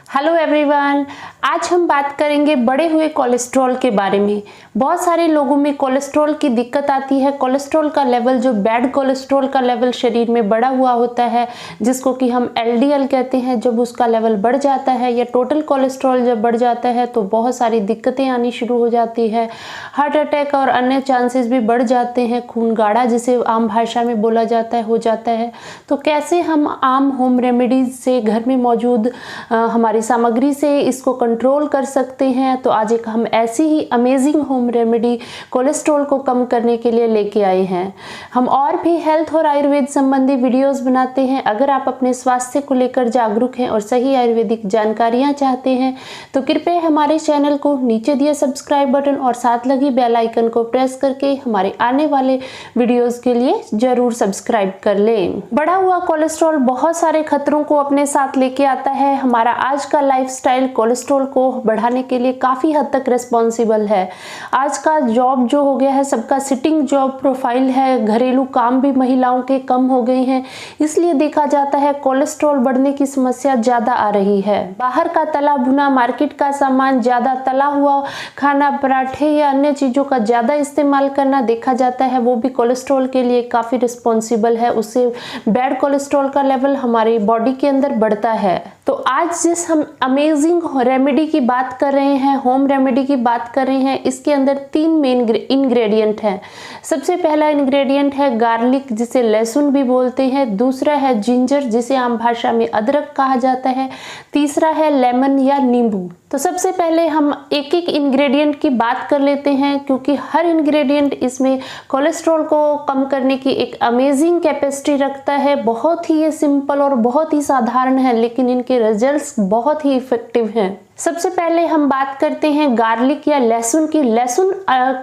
Hello everyone, आज हम बात करेंगे बढ़े हुए कोलेस्ट्रॉल के बारे में। बहुत सारे लोगों में कोलेस्ट्रॉल की दिक्कत आती है। कोलेस्ट्रॉल का लेवल, जो बैड कोलेस्ट्रॉल का लेवल शरीर में बढ़ा हुआ होता है, जिसको कि हम एलडीएल कहते हैं, जब उसका लेवल बढ़ जाता है या टोटल कोलेस्ट्रॉल जब बढ़ जाता है तो बहुत सारी दिक्कतें आनी शुरू हो जाती है। हार्ट अटैक और अन्य चांसेस भी बढ़ जाते हैं। खून गाढ़ा, जिसे आम भाषा में बोला जाता है, हो जाता है। तो कैसे हम आम होम रेमेडीज से, घर में मौजूद हमारी सामग्री से इसको कंट्रोल कर सकते हैं। तो आज एक हम ऐसी ही अमेजिंग होम रेमेडी कोलेस्ट्रॉल को कम करने के लिए लेके आए हैं। हम और भी हेल्थ और आयुर्वेद संबंधी वीडियोस बनाते हैं। अगर आप अपने स्वास्थ्य को लेकर जागरूक हैं और सही आयुर्वेदिक जानकारियां चाहते हैं तो कृपया हमारे चैनल को नीचे दिए सब्सक्राइब बटन और साथ लगी बेल आइकन को प्रेस करके हमारे आने वाले वीडियोस के लिए जरूर सब्सक्राइब कर लें। बढ़ा हुआ कोलेस्ट्रॉल बहुत सारे खतरों को अपने साथ लेके आता है। हमारा आज का लाइफस्टाइल कोलेस्ट्रॉल को बढ़ाने के लिए काफ़ी हद तक रिस्पॉन्सिबल है। आज का जॉब जो हो गया है, सबका सिटिंग जॉब प्रोफाइल है। घरेलू काम भी महिलाओं के कम हो गए हैं, इसलिए देखा जाता है कोलेस्ट्रॉल बढ़ने की समस्या ज़्यादा आ रही है। बाहर का तला भुना, मार्केट का सामान, ज़्यादा तला हुआ खाना, पराठे या अन्य चीज़ों का ज़्यादा इस्तेमाल करना देखा जाता है, वो भी कोलेस्ट्रॉल के लिए काफ़ी रिस्पॉन्सिबल है। उससे बैड कोलेस्ट्रॉल का लेवल हमारी बॉडी के अंदर बढ़ता है। तो आज जिस हम अमेजिंग रेमेडी की बात कर रहे हैं, होम रेमेडी की बात कर रहे हैं, इसके अंदर 3 मेन इंग्रेडिएंट हैं। सबसे पहला इंग्रेडिएंट है गार्लिक, जिसे लहसुन भी बोलते हैं। दूसरा है जिंजर, जिसे आम भाषा में अदरक कहा जाता है। तीसरा है लेमन या नींबू। तो सबसे पहले हम एक एक इंग्रेडिएंट की बात कर लेते हैं, क्योंकि हर इंग्रेडिएंट इसमें कोलेस्ट्रॉल को कम करने की एक अमेजिंग कैपेसिटी रखता है। बहुत ही ये सिंपल और बहुत ही साधारण है, लेकिन इनके रिजल्ट्स बहुत ही इफेक्टिव हैं। सबसे पहले हम बात करते हैं गार्लिक या लहसुन की। लहसुन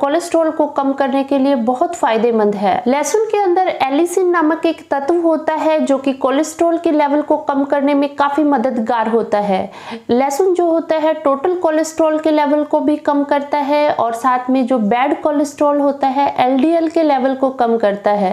कोलेस्ट्रॉल को कम करने के लिए बहुत फायदेमंद है। लहसुन के अंदर एलिसिन नामक एक तत्व होता है जो कि कोलेस्ट्रॉल के लेवल को कम करने में काफी मददगार होता है। लहसुन जो होता है टोटल कोलेस्ट्रॉल के लेवल को भी कम करता है और साथ में जो बैड कोलेस्ट्रॉल होता है एलडीएल के लेवल को कम करता है।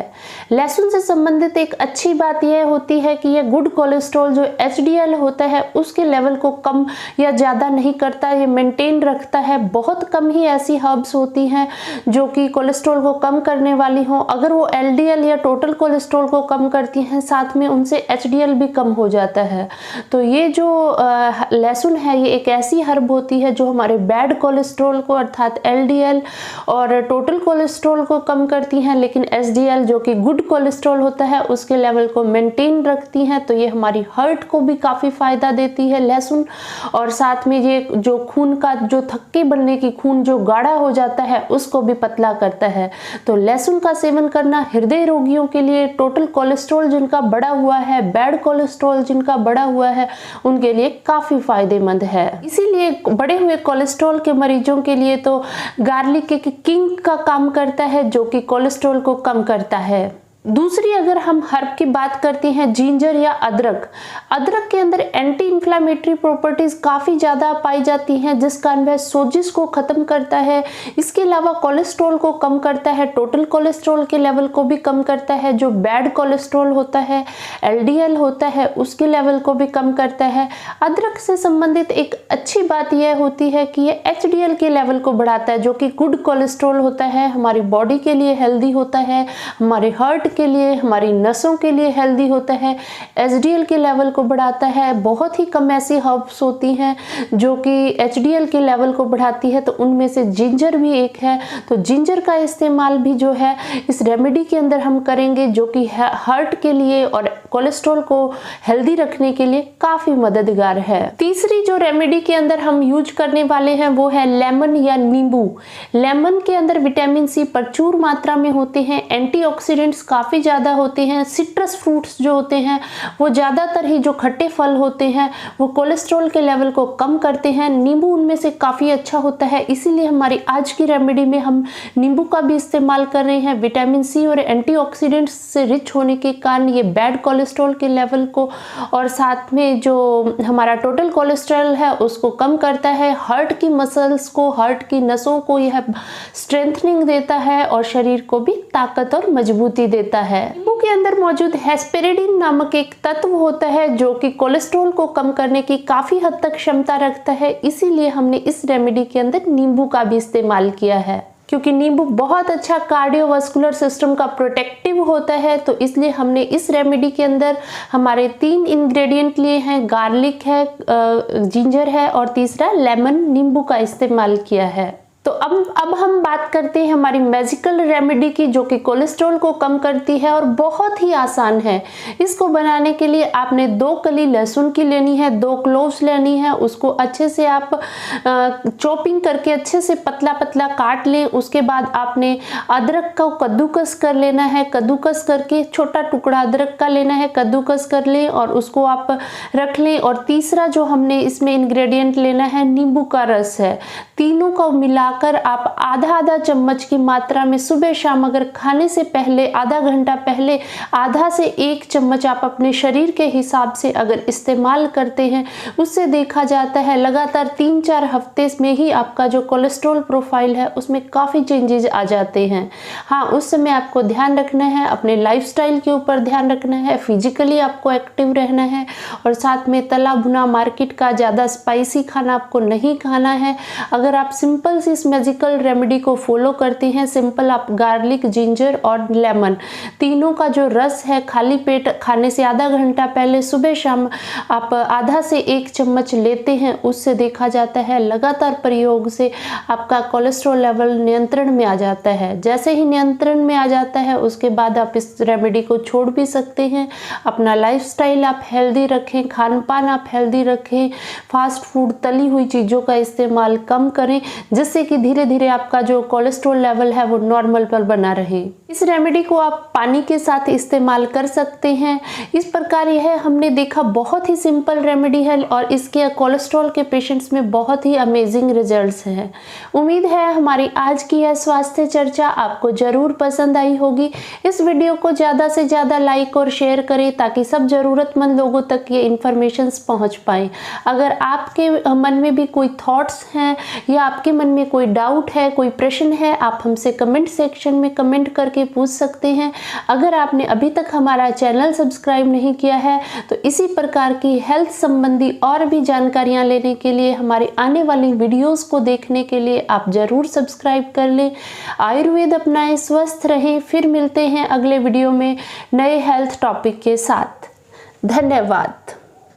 लहसुन से संबंधित एक अच्छी बात यह होती है कि यह गुड कोलेस्ट्रॉल जो एचडीएल होता है उसके लेवल को कम या ज़्यादा नहीं करता, ये मेंटेन रखता है। बहुत कम ही ऐसी हर्ब्स होती हैं जो कि कोलेस्ट्रॉल को कम करने वाली हों। अगर वो एलडीएल या टोटल कोलेस्ट्रॉल को कम करती हैं, साथ में उनसे एचडीएल भी कम हो जाता है। तो ये जो लहसुन है, ये एक ऐसी हर्ब होती है जो हमारे बैड कोलेस्ट्रॉल को अर्थात एलडीएल और टोटल कोलेस्ट्रॉल को कम करती हैं, लेकिन एचडीएल जो कि गुड कोलेस्ट्रॉल होता है उसके लेवल को मेंटेन रखती हैं। तो ये हमारी हार्ट को भी काफ़ी फायदा देती है लहसुन, और साथ में ये जो खून का जो थक्के बनने की, खून जो गाढ़ा हो जाता है उसको भी पतला करता है। तो लहसुन का सेवन करना हृदय रोगियों के लिए, टोटल कोलेस्ट्रॉल जिनका बढ़ा हुआ है, बैड कोलेस्ट्रॉल जिनका बढ़ा हुआ है, उनके लिए काफी फायदेमंद है। इसीलिए बढ़े हुए कोलेस्ट्रॉल के मरीजों के लिए तो गार्लिक एक किंग का काम करता है जो कि कोलेस्ट्रॉल को कम करता है। दूसरी अगर हम हर्ब की बात करते हैं, जिंजर या अदरक। अदरक के अंदर एंटी इंफ्लेमेटरी प्रॉपर्टीज काफ़ी ज़्यादा पाई जाती हैं, जिस कारण वह सोजिश को ख़त्म करता है। इसके अलावा कोलेस्ट्रॉल को कम करता है, टोटल कोलेस्ट्रॉल के लेवल को भी कम करता है। जो बैड कोलेस्ट्रॉल होता है, एलडीएल होता है, उसके लेवल को भी कम करता है। अदरक से संबंधित एक अच्छी बात यह होती है कि यह एचडीएल के लेवल को बढ़ाता है, जो कि गुड कोलेस्ट्रॉल होता है, हमारी बॉडी के लिए हेल्दी होता है, हमारे हार्ट के लिए, हमारी नसों के लिए हेल्दी होता है। एचडीएल के लेवल को बढ़ाता है। बहुत ही कम ऐसी हर्ब्स होती हैं जो कि एचडीएल के लेवल को बढ़ाती है, तो उनमें से जिंजर भी एक है। तो जिंजर का इस्तेमाल भी जो है इस रेमेडी के अंदर हम करेंगे, जो कि हार्ट के लिए और कोलेस्ट्रॉल को हेल्दी रखने के लिए काफी मददगार है। तीसरी जो रेमेडी के अंदर हम यूज करने वाले हैं वो है लेमन या नींबू। लेमन के अंदर विटामिन सी प्रचुर मात्रा में होते हैं, एंटीऑक्सीडेंट्स काफ़ी ज़्यादा होते हैं। सिट्रस फ्रूट्स जो होते हैं वो ज़्यादातर ही जो खट्टे फल होते हैं वो कोलेस्ट्रॉल के लेवल को कम करते हैं। नींबू उनमें से काफ़ी अच्छा होता है, इसीलिए हमारी आज की रेमेडी में हम नींबू का भी इस्तेमाल कर रहे हैं। विटामिन सी और एंटीऑक्सीडेंट्स से रिच होने के कारण ये बैड कोलेस्ट्रॉल के लेवल को और साथ में जो हमारा टोटल कोलेस्ट्रॉल है उसको कम करता है। हार्ट की मसल्स को, हार्ट की नसों को यह स्ट्रेंथनिंग देता है और शरीर को भी ताकत और मजबूती देता है। देता है। नींबू के अंदर मौजूद हेस्पेरिडिन नामक एक तत्व होता है जो कि कोलेस्ट्रॉल को कम करने की काफी हद तक क्षमता रखता है, इसीलिए हमने इस रेमेडी के अंदर नींबू का भी इस्तेमाल किया है। क्योंकि नींबू बहुत अच्छा कार्डियोवास्कुलर सिस्टम का प्रोटेक्टिव होता है, तो इसलिए हमने इस रेमेडी के अंदर हमारे 3 इंग्रेडिएंट लिए हैं, गार्लिक है, जिंजर है और तीसरा लेमन नींबू का इस्तेमाल किया है। तो अब हम बात करते हैं हमारी मैजिकल रेमेडी की, जो कि कोलेस्ट्रॉल को कम करती है और बहुत ही आसान है। इसको बनाने के लिए आपने 2 कली लहसुन की लेनी है, 2 क्लोव्स लेनी है, उसको अच्छे से आप चॉपिंग करके अच्छे से पतला पतला काट लें। उसके बाद आपने अदरक को कद्दूकस कर लेना है, कद्दूकस करके छोटा टुकड़ा अदरक का लेना है, कद्दूकस कर लें और उसको आप रख लें। और तीसरा जो हमने इसमें इंग्रेडिएंट लेना है नींबू का रस है। तीनों को मिला आप आधा चम्मच की मात्रा में सुबह शाम, अगर खाने से पहले आधा घंटा पहले आधा से 1 चम्मच आप अपने शरीर के हिसाब से अगर इस्तेमाल करते हैं, उससे देखा जाता है लगातार 3-4 हफ्ते में ही आपका जो कोलेस्ट्रॉल प्रोफाइल है उसमें काफ़ी चेंजेस आ जाते हैं। हाँ, उस समय आपको ध्यान रखना है, अपने लाइफस्टाइल के ऊपर ध्यान रखना है, फिजिकली आपको एक्टिव रहना है और साथ में तला भुना मार्केट का ज़्यादा स्पाइसी खाना आपको नहीं खाना है। अगर आप सिंपल सी मैजिकल रेमेडी को फॉलो करते हैं, सिंपल आप गार्लिक, जिंजर और लेमन तीनों का जो रस है खाली पेट खाने से आधा घंटा पहले सुबह शाम आप आधा से 1 चम्मच लेते हैं, उससे देखा जाता है लगातार प्रयोग से आपका कोलेस्ट्रॉल लेवल नियंत्रण में आ जाता है। जैसे ही नियंत्रण में आ जाता है उसके बाद आप इस रेमेडी को छोड़ भी सकते हैं। अपना लाइफस्टाइल आप हेल्दी रखें, खान पान आप हेल्दी रखें, फास्ट फूड तली हुई चीज़ों का इस्तेमाल कम करें, जिससे कि धीरे धीरे आपका जो कोलेस्ट्रॉल लेवल है वो नॉर्मल पर बना रहे। इस रेमेडी को आप पानी के साथ इस्तेमाल कर सकते हैं। इस प्रकार यह हमने देखा बहुत ही सिंपल रेमेडी है और इसके कोलेस्ट्रॉल के पेशेंट्स में बहुत ही अमेजिंग रिजल्ट्स हैं। उम्मीद है हमारी आज की यह स्वास्थ्य चर्चा आपको जरूर पसंद आई होगी। इस वीडियो को ज़्यादा से ज़्यादा लाइक और शेयर करें ताकि सब ज़रूरतमंद लोगों तक ये इन्फॉर्मेशन पहुँच पाए। अगर आपके मन में भी कोई थॉट्स हैं या आपके मन में कोई डाउट है, कोई प्रश्न है, आप हमसे कमेंट सेक्शन में कमेंट करके पूछ सकते हैं। अगर आपने अभी तक हमारा चैनल सब्सक्राइब नहीं किया है तो इसी प्रकार की हेल्थ संबंधी और भी जानकारियां लेने के लिए, हमारी आने वाली वीडियोस को देखने के लिए आप जरूर सब्सक्राइब कर लें। आयुर्वेद अपनाएं, स्वस्थ रहें। फिर मिलते हैं अगले वीडियो में नए हेल्थ टॉपिक के साथ। धन्यवाद।